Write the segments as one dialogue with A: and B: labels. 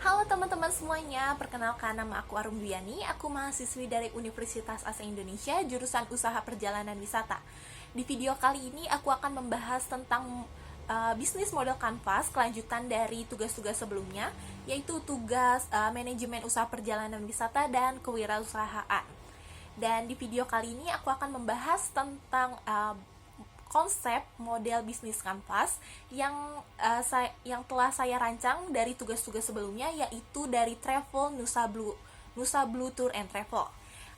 A: Halo teman-teman semuanya, perkenalkan nama aku Arum Duyani, aku mahasiswi dari Universitas Asa Indonesia, jurusan Usaha Perjalanan Wisata. Di video kali ini aku akan membahas tentang bisnis model kanvas, kelanjutan dari tugas-tugas sebelumnya, yaitu tugas manajemen usaha perjalanan wisata dan kewirausahaan. Dan di video kali ini aku akan membahas tentang konsep model bisnis kanvas yang telah saya rancang dari tugas-tugas sebelumnya, yaitu dari Travel Nusa Blue Tour and Travel.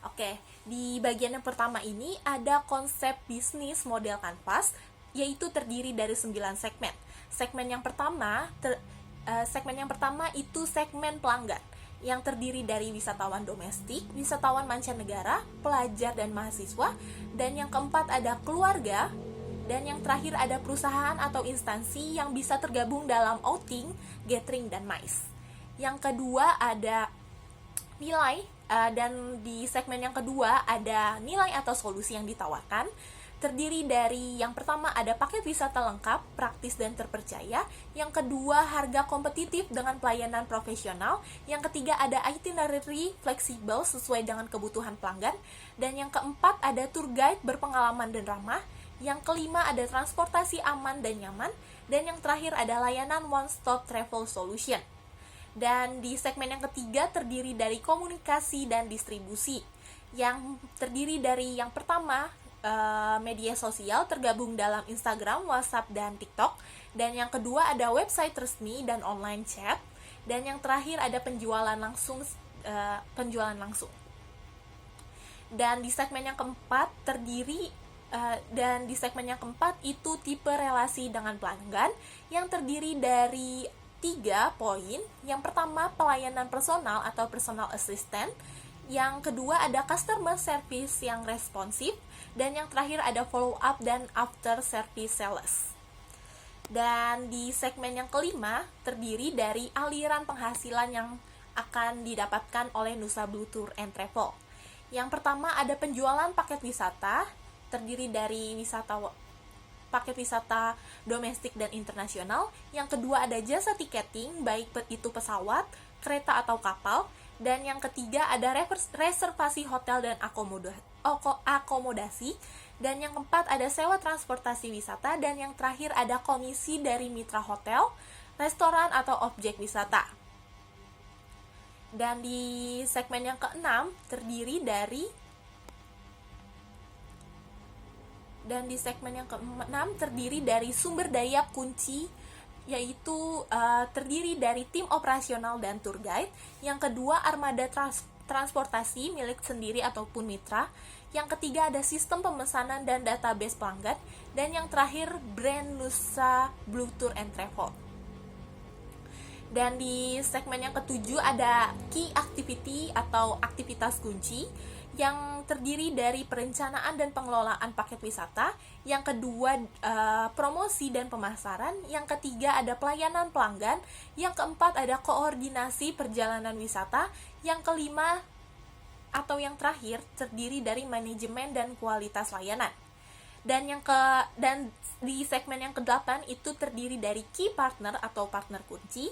A: Oke, di bagian yang pertama ini ada konsep bisnis model kanvas, yaitu terdiri dari 9 segmen. Segmen yang pertama itu segmen pelanggan, yang terdiri dari wisatawan domestik, wisatawan mancanegara, pelajar dan mahasiswa, dan yang keempat ada keluarga, dan yang terakhir ada perusahaan atau instansi yang bisa tergabung dalam outing, gathering, dan MICE. Yang kedua ada nilai, dan di segmen yang kedua ada nilai atau solusi yang ditawarkan. Terdiri dari yang pertama ada paket wisata lengkap, praktis dan terpercaya. Yang kedua harga kompetitif dengan pelayanan profesional. Yang ketiga ada itinerary fleksibel sesuai dengan kebutuhan pelanggan. Dan yang keempat ada tour guide berpengalaman dan ramah. Yang kelima ada transportasi aman dan nyaman. Dan yang terakhir ada layanan one-stop travel solution. Dan di segmen yang ketiga terdiri dari komunikasi dan distribusi, yang terdiri dari yang pertama media sosial tergabung dalam Instagram, WhatsApp, dan TikTok. Dan yang kedua ada website resmi dan online chat. Dan yang terakhir ada penjualan langsung. Dan di segmen yang keempat itu tipe relasi dengan pelanggan, yang terdiri dari 3 poin. Yang pertama pelayanan personal atau personal assistant. Yang kedua ada customer service yang responsif. Dan yang terakhir ada follow up dan after service sales. Dan di segmen yang kelima terdiri dari aliran penghasilan yang akan didapatkan oleh Nusa Blue Tour and Travel. Yang pertama ada penjualan paket wisata, terdiri dari paket wisata domestik dan internasional. Yang kedua ada jasa tiketing, baik itu pesawat, kereta atau kapal. Dan yang ketiga ada reservasi hotel dan akomodasi. Dan yang keempat ada sewa transportasi wisata. Dan yang terakhir ada komisi dari mitra hotel, restoran atau objek wisata. Dan di segmen yang keenam terdiri dari sumber daya kunci, yaitu terdiri dari tim operasional dan tour guide. Yang kedua armada transportasi milik sendiri ataupun mitra. Yang ketiga ada sistem pemesanan dan database pelanggan. Dan yang terakhir brand Nusa Blue Tour and Travel. Dan di segmen yang ketujuh ada key activity atau aktivitas kunci, yang terdiri dari perencanaan dan pengelolaan paket wisata. Yang kedua promosi dan pemasaran. Yang ketiga ada pelayanan pelanggan. Yang keempat ada koordinasi perjalanan wisata. Yang kelima atau yang terakhir terdiri dari manajemen dan kualitas layanan. Dan di segmen yang ke-8 itu terdiri dari key partner atau partner kunci,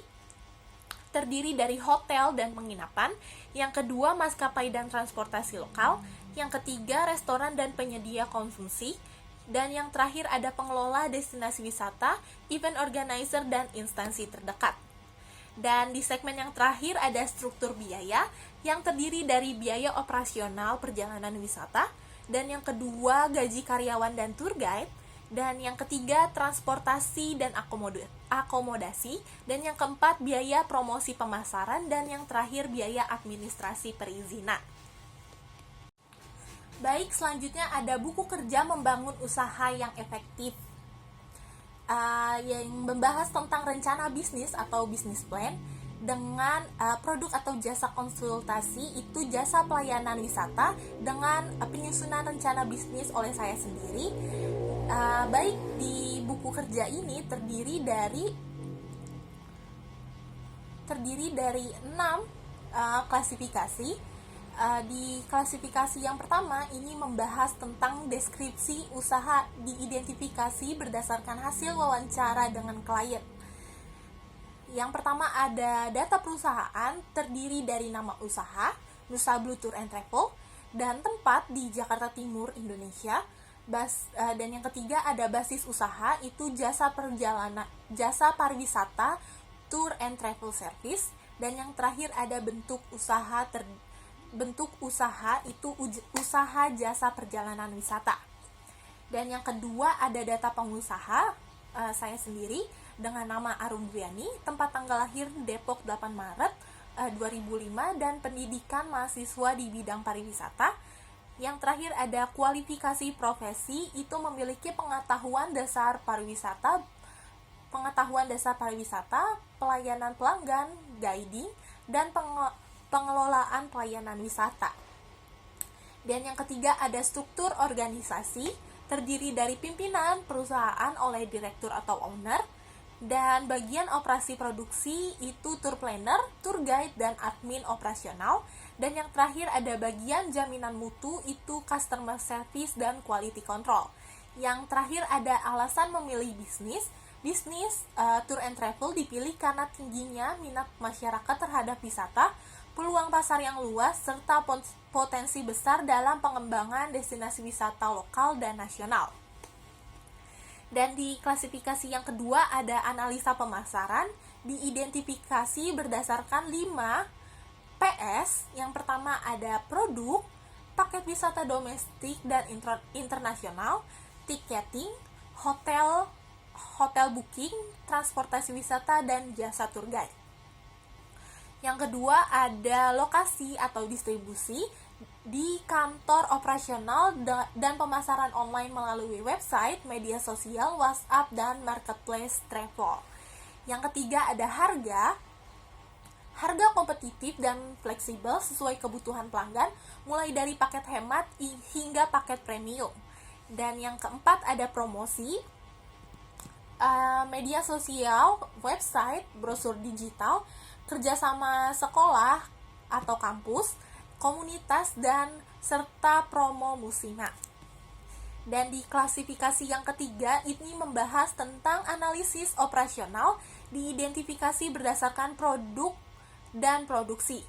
A: terdiri dari hotel dan penginapan. Yang kedua maskapai dan transportasi lokal. Yang ketiga restoran dan penyedia konsumsi. Dan yang terakhir ada pengelola destinasi wisata, event organizer, dan instansi terdekat. Dan di segmen yang terakhir ada struktur biaya, yang terdiri dari biaya operasional perjalanan wisata. Dan yang kedua gaji karyawan dan tour guide. Dan yang ketiga transportasi dan akomodasi. Dan yang keempat biaya promosi pemasaran. Dan yang terakhir biaya administrasi perizinan. Baik, selanjutnya ada buku kerja membangun usaha yang efektif, yang membahas tentang rencana bisnis atau business plan dengan produk atau jasa konsultasi, itu jasa pelayanan wisata, dengan penyusunan rencana bisnis oleh saya sendiri. Baik, di buku kerja ini terdiri dari 6 klasifikasi. Di klasifikasi yang pertama ini membahas tentang deskripsi usaha diidentifikasi berdasarkan hasil wawancara dengan klien. Yang pertama ada data perusahaan, terdiri dari nama usaha, Nusa Blue Tour and Travel, dan tempat di Jakarta Timur, Indonesia. Dan yang ketiga ada basis usaha, itu jasa pariwisata, tour and travel service. Dan yang terakhir ada bentuk usaha itu usaha jasa perjalanan wisata. Dan yang kedua ada data pengusaha, saya sendiri dengan nama Arum Dwiani, tempat tanggal lahir Depok 8 Maret 2005, dan pendidikan mahasiswa di bidang pariwisata. Yang terakhir ada kualifikasi profesi, itu memiliki pengetahuan dasar pariwisata, pelayanan pelanggan, guiding, dan pengelolaan pelayanan wisata. Dan yang ketiga ada struktur organisasi, terdiri dari pimpinan perusahaan oleh direktur atau owner, dan bagian operasi produksi itu tour planner, tour guide, dan admin operasional. Dan yang terakhir ada bagian jaminan mutu, itu customer service dan quality control. Yang terakhir ada alasan memilih bisnis. Tour and travel dipilih karena tingginya minat masyarakat terhadap wisata, peluang pasar yang luas, serta potensi besar dalam pengembangan destinasi wisata lokal dan nasional. Dan di klasifikasi yang kedua ada analisa pemasaran, diidentifikasi berdasarkan 5 PS. Yang pertama ada produk, paket wisata domestik dan internasional, tiketing, hotel booking, transportasi wisata, dan jasa tour guide. Yang kedua ada lokasi atau distribusi, di kantor operasional dan pemasaran online melalui website, media sosial, WhatsApp, dan marketplace travel. Yang ketiga ada harga kompetitif dan fleksibel sesuai kebutuhan pelanggan, mulai dari paket hemat hingga paket premium. Dan yang keempat ada promosi, media sosial, website, brosur digital, kerjasama sekolah atau kampus, komunitas, dan serta promo musiman. Dan di klasifikasi yang ketiga ini membahas tentang analisis operasional, diidentifikasi berdasarkan produk dan produksi.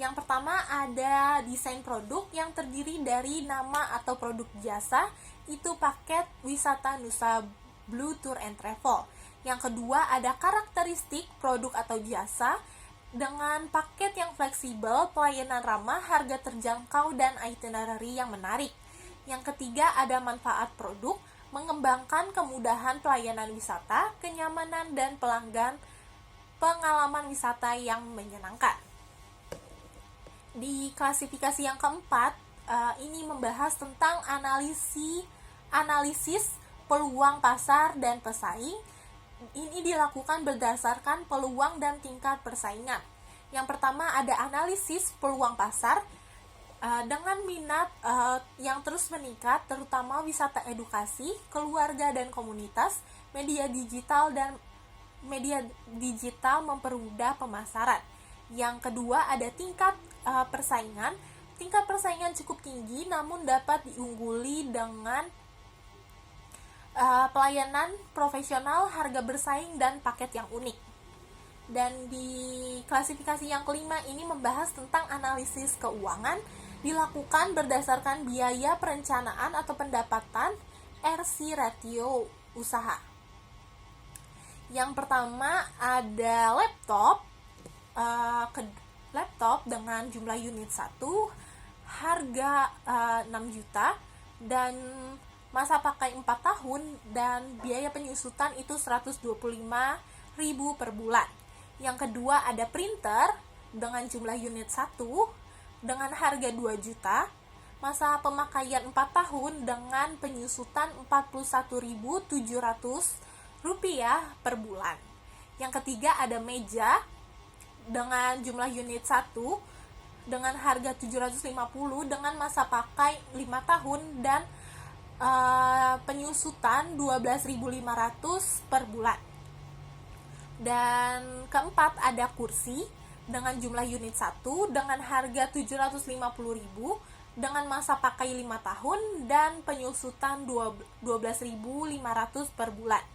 A: Yang pertama ada desain produk yang terdiri dari nama atau produk jasa, itu paket wisata Nusa Blue Tour and Travel. Yang kedua ada karakteristik produk atau jasa dengan paket yang fleksibel, pelayanan ramah, harga terjangkau, dan itinerary yang menarik. Yang ketiga ada manfaat produk, mengembangkan kemudahan pelayanan wisata, kenyamanan, dan pengalaman wisata yang menyenangkan. Di klasifikasi yang keempat, ini membahas tentang analisis peluang pasar dan pesaing. Ini dilakukan berdasarkan peluang dan tingkat persaingan. Yang pertama ada analisis peluang pasar, dengan minat yang terus meningkat, terutama wisata edukasi, keluarga dan komunitas, media digital mempermudah pemasaran. Yang kedua ada tingkat persaingan. Tingkat persaingan cukup tinggi namun dapat diungguli dengan pelayanan profesional, harga bersaing, dan paket yang unik. Dan di klasifikasi yang kelima ini membahas tentang analisis keuangan, dilakukan berdasarkan biaya perencanaan atau pendapatan, RC ratio usaha. Yang pertama ada laptop dengan jumlah unit 1, harga 6 juta, dan masa pakai 4 tahun, dan biaya penyusutan itu 125.000 per bulan. Yang kedua ada printer dengan jumlah unit 1 dengan harga 2 juta, masa pemakaian 4 tahun dengan penyusutan 41.700 rupiah per bulan. Yang ketiga ada meja dengan jumlah unit 1 dengan harga 750 dengan masa pakai 5 tahun dan penyusutan 12.500 per bulan. Dan keempat ada kursi dengan jumlah unit 1 dengan harga 750.000 dengan masa pakai 5 tahun dan penyusutan 12.500 per bulan.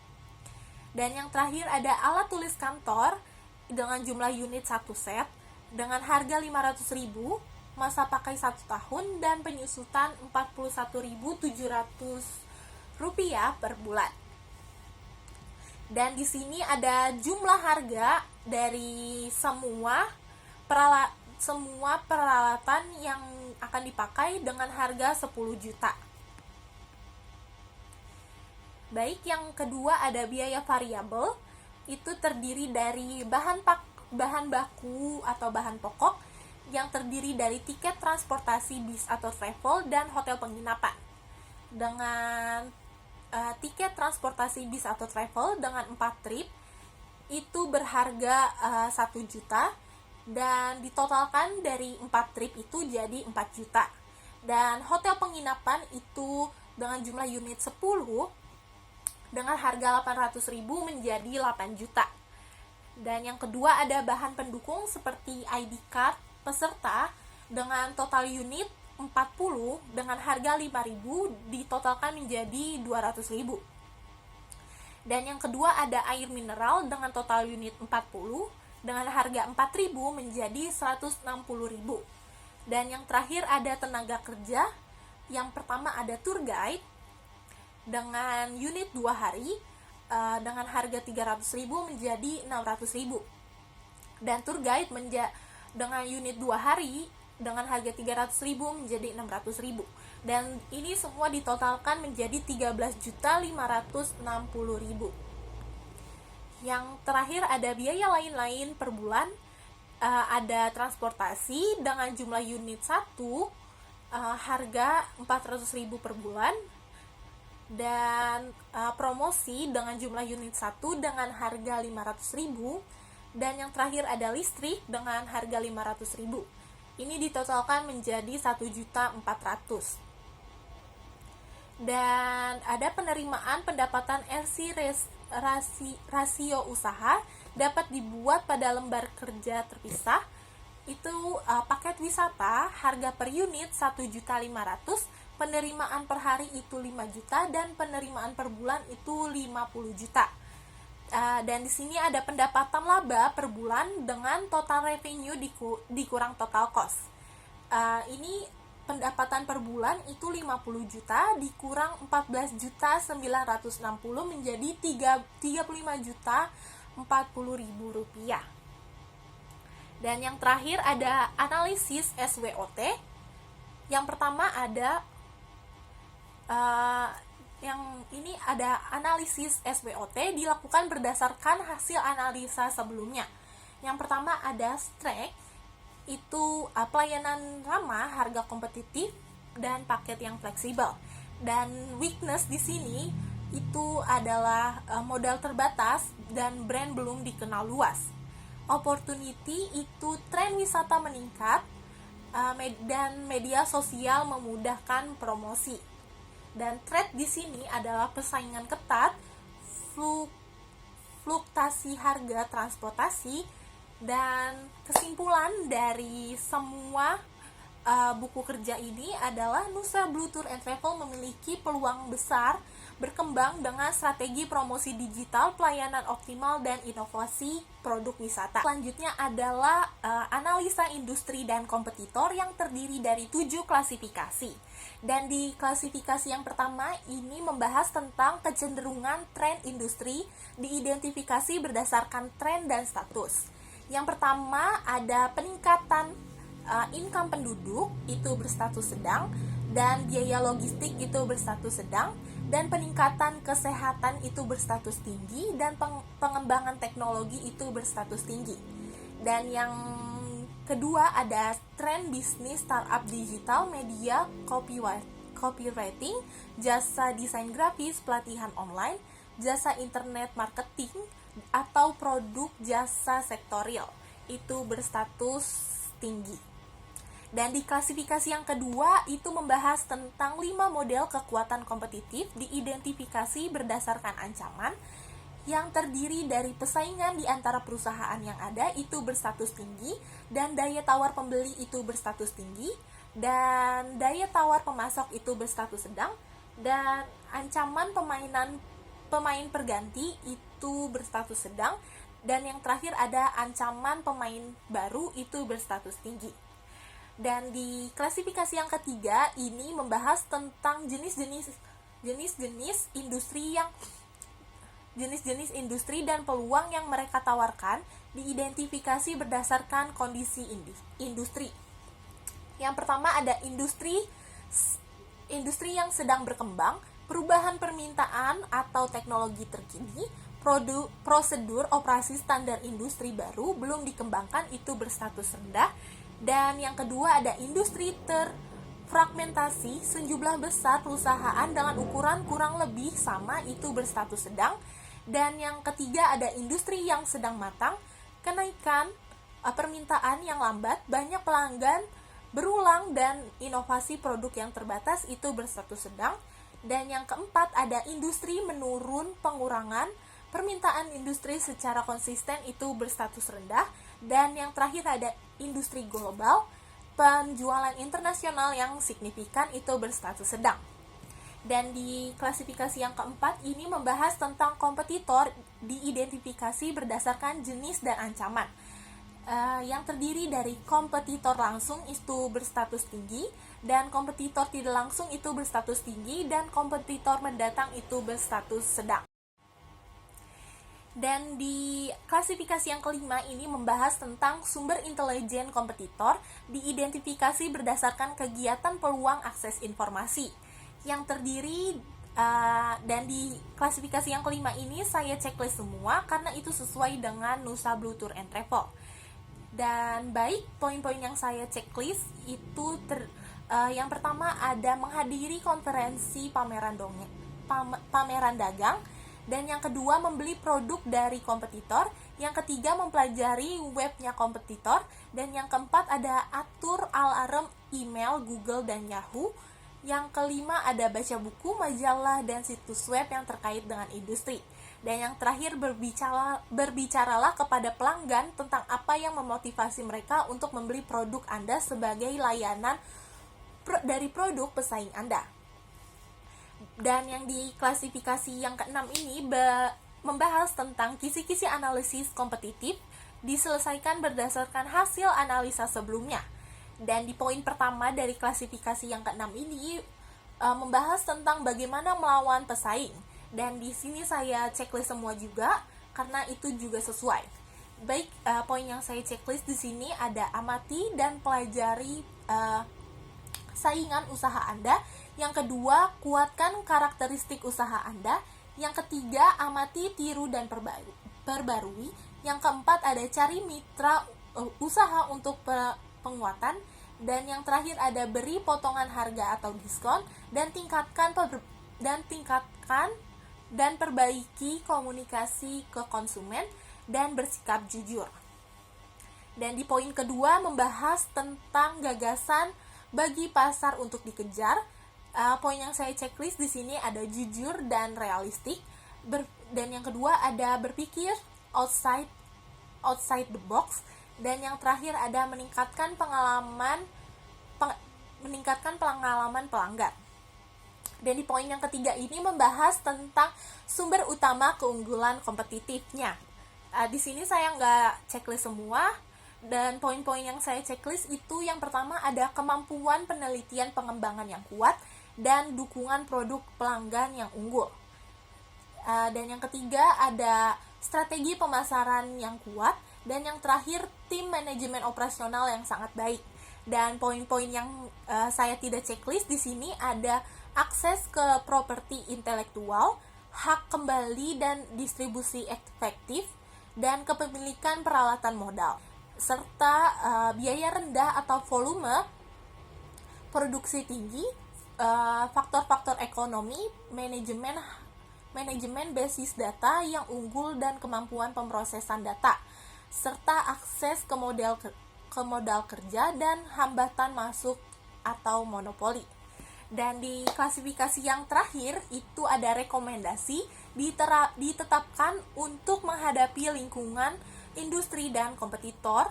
A: Dan yang terakhir ada alat tulis kantor dengan jumlah unit 1 set dengan harga 500.000, masa pakai 1 tahun, dan penyusutan Rp41.700 per bulan. Dan di sini ada jumlah harga dari semua peralatan yang akan dipakai dengan harga 10 juta. Baik, yang kedua ada biaya variabel. Itu terdiri dari bahan baku atau bahan pokok yang terdiri dari tiket transportasi bis atau travel dan hotel penginapan. Dengan tiket transportasi bis atau travel dengan 4 trip itu berharga 1 juta, dan ditotalkan dari 4 trip itu jadi 4 juta. Dan hotel penginapan itu dengan jumlah unit 10 dengan harga 800.000 menjadi 8 juta. Dan yang kedua ada bahan pendukung seperti ID card peserta dengan total unit 40 dengan harga 5.000 ditotalkan menjadi 200.000. Dan yang kedua ada air mineral dengan total unit 40 dengan harga 4.000 menjadi 160.000. Dan yang terakhir ada tenaga kerja. Yang pertama ada tour guide dengan unit 2 hari dengan harga 300.000 menjadi 600.000. Dan tour guide dengan unit 2 hari dengan harga 300.000 menjadi 600.000. Dan ini semua ditotalkan menjadi 13.560.000. Yang terakhir ada biaya lain-lain per bulan. Ada transportasi dengan jumlah unit 1 harga 400.000 per bulan, dan promosi dengan jumlah unit 1 dengan harga 500.000, dan yang terakhir ada listrik dengan harga 500.000. Ini ditotalkan menjadi 1.400.000. Dan ada penerimaan pendapatan RC rasio usaha dapat dibuat pada lembar kerja terpisah. Itu paket wisata harga per unit 1.500.000, penerimaan per hari itu 5 juta, dan penerimaan per bulan itu 50 juta. Dan di sini ada pendapatan laba per bulan dengan total revenue dikurang total cost. Ini pendapatan per bulan itu 50 juta dikurang 14.960 menjadi 35.040.000 rupiah. Dan yang terakhir ada analisis SWOT. Yang pertama ada analisis SWOT dilakukan berdasarkan hasil analisa sebelumnya. Yang pertama ada strength, itu pelayanan ramah, harga kompetitif, dan paket yang fleksibel. Dan weakness di sini itu adalah modal terbatas dan brand belum dikenal luas. Opportunity itu tren wisata meningkat dan media sosial memudahkan promosi. Dan threat di sini adalah persaingan ketat, fluktuasi harga transportasi, dan kesimpulan dari semua buku kerja ini adalah Nusa Blue Tour and Travel memiliki peluang besar berkembang dengan strategi promosi digital, pelayanan optimal, dan inovasi produk wisata. Selanjutnya adalah analisa industri dan kompetitor yang terdiri dari 7 klasifikasi. Dan di klasifikasi yang pertama ini membahas tentang kecenderungan tren industri, diidentifikasi berdasarkan tren dan status. Yang pertama ada peningkatan income penduduk, itu berstatus sedang, dan biaya logistik itu berstatus sedang, dan peningkatan kesehatan itu berstatus tinggi, dan pengembangan teknologi itu berstatus tinggi. Dan yang kedua ada tren bisnis startup digital, media, copywriting, jasa desain grafis, pelatihan online, jasa internet marketing, atau produk jasa sektorial, itu berstatus tinggi. Dan di klasifikasi yang kedua itu membahas tentang 5 model kekuatan kompetitif, diidentifikasi berdasarkan ancaman yang terdiri dari persaingan di antara perusahaan yang ada itu berstatus tinggi, dan daya tawar pembeli itu berstatus tinggi, dan daya tawar pemasok itu berstatus sedang, dan ancaman pemain perganti itu berstatus sedang, Dan yang terakhir ada ancaman pemain baru itu berstatus tinggi. Dan di klasifikasi yang ketiga ini membahas tentang jenis-jenis industri dan peluang yang mereka tawarkan diidentifikasi berdasarkan kondisi industri. Yang pertama ada industri yang sedang berkembang, perubahan permintaan atau teknologi terkini, prosedur operasi standar industri baru belum dikembangkan itu berstatus rendah. Dan yang kedua ada industri terfragmentasi, sejumlah besar perusahaan dengan ukuran kurang lebih sama itu berstatus sedang. Dan yang ketiga ada industri yang sedang matang, kenaikan permintaan yang lambat, banyak pelanggan berulang dan inovasi produk yang terbatas itu berstatus sedang. Dan yang keempat ada industri menurun, pengurangan permintaan industri secara konsisten itu berstatus rendah. Dan yang terakhir ada industri global, penjualan internasional yang signifikan itu berstatus sedang. Dan di klasifikasi yang keempat ini membahas tentang kompetitor diidentifikasi berdasarkan jenis dan ancaman. Yang terdiri dari kompetitor langsung itu berstatus tinggi, dan kompetitor tidak langsung itu berstatus tinggi, dan kompetitor mendatang itu berstatus sedang. Dan di klasifikasi yang kelima ini membahas tentang sumber intelijen kompetitor diidentifikasi berdasarkan kegiatan peluang akses informasi. Yang terdiri dan di klasifikasi yang kelima ini saya checklist semua karena itu sesuai dengan Nusa Blue Tour and Travel. Dan baik, poin-poin yang saya checklist itu yang pertama ada menghadiri konferensi pameran dagang, dan yang kedua membeli produk dari kompetitor, yang ketiga mempelajari webnya kompetitor, dan yang keempat ada atur alarm email Google dan Yahoo, yang kelima ada baca buku, majalah, dan situs web yang terkait dengan industri. Dan yang terakhir berbicaralah kepada pelanggan tentang apa yang memotivasi mereka untuk membeli produk Anda sebagai layanan dari produk pesaing Anda. Dan yang di klasifikasi yang keenam ini membahas tentang kisi-kisi analisis kompetitif diselesaikan berdasarkan hasil analisa sebelumnya. Dan di poin pertama dari klasifikasi yang keenam ini membahas tentang bagaimana melawan pesaing. Dan di sini saya checklist semua juga karena itu juga sesuai. Baik, poin yang saya checklist di sini ada amati dan pelajari saingan usaha Anda. Yang kedua, kuatkan karakteristik usaha Anda. Yang ketiga, amati, tiru, dan perbarui. Yang keempat ada cari mitra usaha untuk penguatan. Dan yang terakhir ada beri potongan harga atau diskon, dan tingkatkan dan perbaiki komunikasi ke konsumen dan bersikap jujur. Dan di poin kedua membahas tentang gagasan bagi pasar untuk dikejar. Poin yang saya checklist di sini ada jujur dan realistik. Dan yang kedua ada berpikir outside the box. Dan yang terakhir ada meningkatkan pengalaman pelanggan. Dan di poin yang ketiga ini membahas tentang sumber utama keunggulan kompetitifnya. Di sini saya nggak checklist semua, dan poin-poin yang saya checklist itu yang pertama ada kemampuan penelitian pengembangan yang kuat dan dukungan produk pelanggan yang unggul. Dan yang ketiga ada strategi pemasaran yang kuat, dan yang terakhir tim manajemen operasional yang sangat baik. Dan poin-poin yang saya tidak checklist di sini ada akses ke properti intelektual, hak kembali dan distribusi efektif, dan kepemilikan peralatan modal, serta biaya rendah atau volume produksi tinggi, faktor-faktor ekonomi, manajemen basis data yang unggul dan kemampuan pemrosesan data, serta akses ke modal kerja dan hambatan masuk atau monopoli. Dan di klasifikasi yang terakhir itu ada rekomendasi ditetapkan untuk menghadapi lingkungan industri dan kompetitor,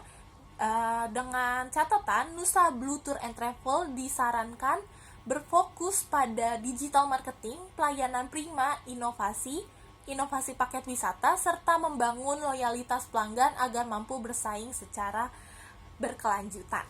A: dengan catatan Nusa Blue Tour and Travel disarankan berfokus pada digital marketing, pelayanan prima, inovasi, inovasi paket wisata, serta membangun loyalitas pelanggan agar mampu bersaing secara berkelanjutan.